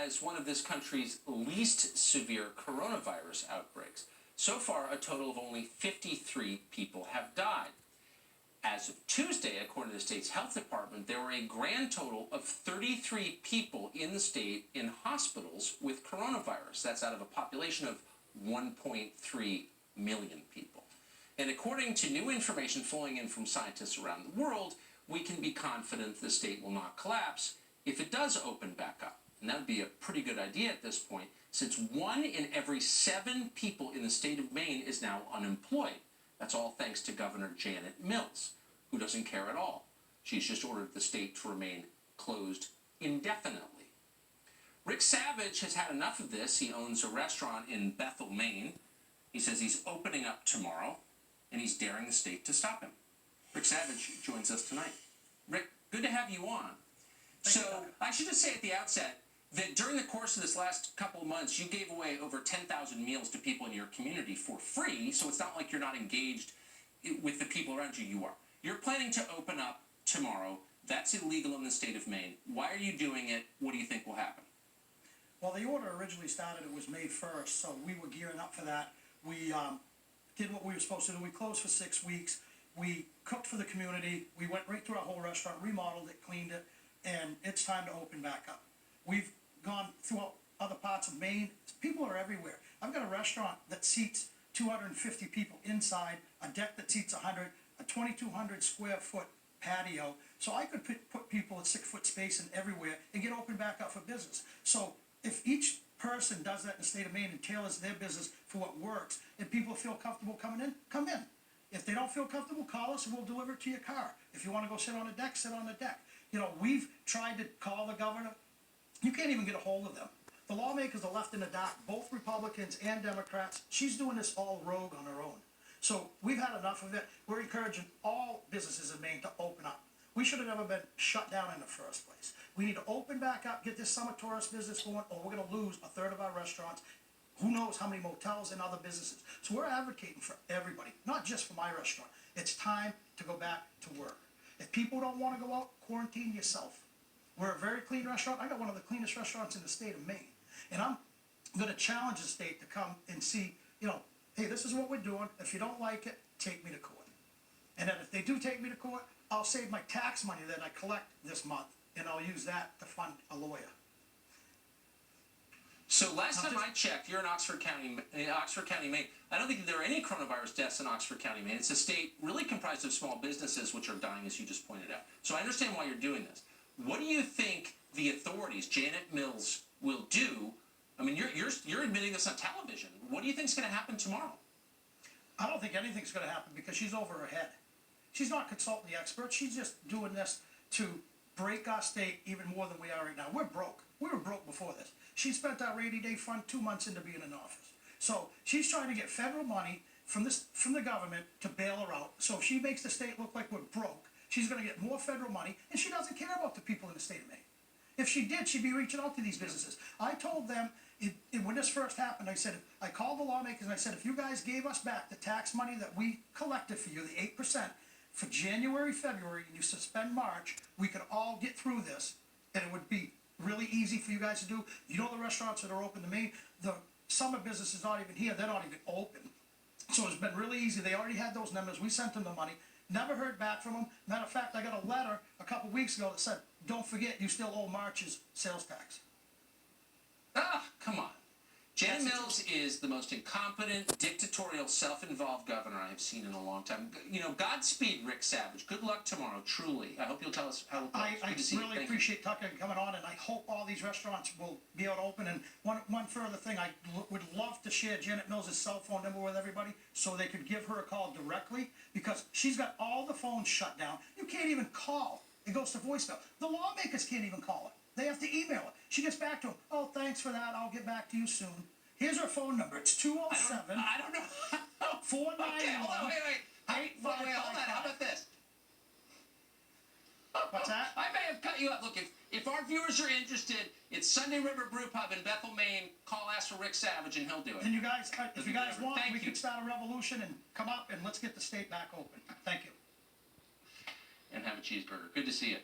has one of this country's least severe coronavirus outbreaks. So far, a total of only 53 people have died. As of Tuesday, according to the state's health department, there were a grand total of 33 people in the state in hospitals with coronavirus. That's out of a population of 1.3 million people. And according to new information flowing in from scientists around the world, we can be confident the state will not collapse if it does open back up. And that would be a pretty good idea at this point, since 1 in every 7 people in the state of Maine is now unemployed. That's all thanks to Governor Janet Mills, who doesn't care at all. She's just ordered the state to remain closed indefinitely. Rick Savage has had enough of this. He owns a restaurant in Bethel, Maine. He says he's opening up tomorrow, and he's daring the state to stop him. Rick Savage joins us tonight. Rick, good to have you on. So I should just say at the outset that during the course of this last couple of months, you gave away over 10,000 meals to people in your community for free, so it's not like you're not engaged with the people around you. You are. You're planning to open up tomorrow. That's illegal in the state of Maine. Why are you doing it? What do you think will happen? Well, the order originally started, it was May 1st, so we were gearing up for that. We did what we were supposed to do. We closed for 6 weeks. We cooked for the community. We went right through our whole restaurant, remodeled it, cleaned it, and it's time to open back up. We've gone throughout other parts of Maine. People are everywhere. I've got a restaurant that seats 250 people inside, a deck that seats 100, a 2,200 square foot patio. So I could put people at 6 foot space and everywhere and get open back up for business. So if each person does that in the state of Maine and tailors their business for what works, and people feel comfortable coming in, come in. If they don't feel comfortable, call us and we'll deliver it to your car. If you want to go sit on the deck, sit on the deck. You know, we've tried to call the governor. You can't even get a hold of them. The lawmakers are left in the dark, both Republicans and Democrats. She's doing this all rogue on her own. So we've had enough of it. We're encouraging all businesses in Maine to open up. We should have never been shut down in the first place. We need to open back up, get this summer tourist business going, or we're going to lose a third of our restaurants. Who knows how many motels and other businesses. So we're advocating for everybody, not just for my restaurant. It's time to go back to work. If people don't want to go out, quarantine yourself. We're a very clean restaurant. I got one of the cleanest restaurants in the state of Maine. And I'm going to challenge the state to come and see, you know, hey, this is what we're doing. If you don't like it, take me to court. And then if they do take me to court, I'll save my tax money that I collect this month, and I'll use that to fund a lawyer. So last time I checked, you're in Oxford County, Maine. I don't think there are any coronavirus deaths in Oxford County, Maine. It's a state really comprised of small businesses which are dying, as you just pointed out. So I understand why you're doing this. What do you think the authorities, Janet Mills, will do? I mean, you're admitting this on television. What do you think is going to happen tomorrow? I don't think anything's going to happen because she's over her head. She's not consulting the experts. She's just doing this to break our state even more than we are right now. We're broke. We were broke before this. She spent our rainy day fund 2 months into being in office. So she's trying to get federal money from the government to bail her out. So if she makes the state look like we're broke, she's going to get more federal money, and she doesn't care about the people in the state of Maine. If she did, she'd be reaching out to these businesses. I told them, when this first happened, I called the lawmakers and I said, if you guys gave us back the tax money that we collected for you, the 8%, for January, February, and you suspend March, we could all get through this, and it would be really easy for you guys to do. You know the restaurants that are open to Maine, the summer business is not even here. They're not even open. So it's been really easy. They already had those numbers. We sent them the money. Never heard back from them. Matter of fact, I got a letter a couple weeks ago that said, don't forget, you still owe March's sales tax. Ah, come on. Janet Mills is the most incompetent, dictatorial, self-involved governor I have seen in a long time. You know, Godspeed, Rick Savage. Good luck tomorrow, truly. I hope you'll tell us how it goes. I really appreciate Tucker coming on, and I hope all these restaurants will be able to open. And one further thing, I would love to share Janet Mills' cell phone number with everybody so they could give her a call directly, because she's got all the phones shut down. You can't even call. It goes to voicemail. The lawmakers can't even call her. They have to email it. She gets back to them. Oh, thanks for that. I'll get back to you soon. Here's her phone number. It's 207. I don't know. 491. Okay, hold on. Wait, hold on. How about this? What's that? I may have cut you up. Look, if our viewers are interested, it's Sunday River Brew Pub in Bethel, Maine. Call, ask for Rick Savage, and he'll do it. And you guys, if you guys want, we you. can start a revolution and come up and let's get the state back open. Thank you. And have a cheeseburger. Good to see you.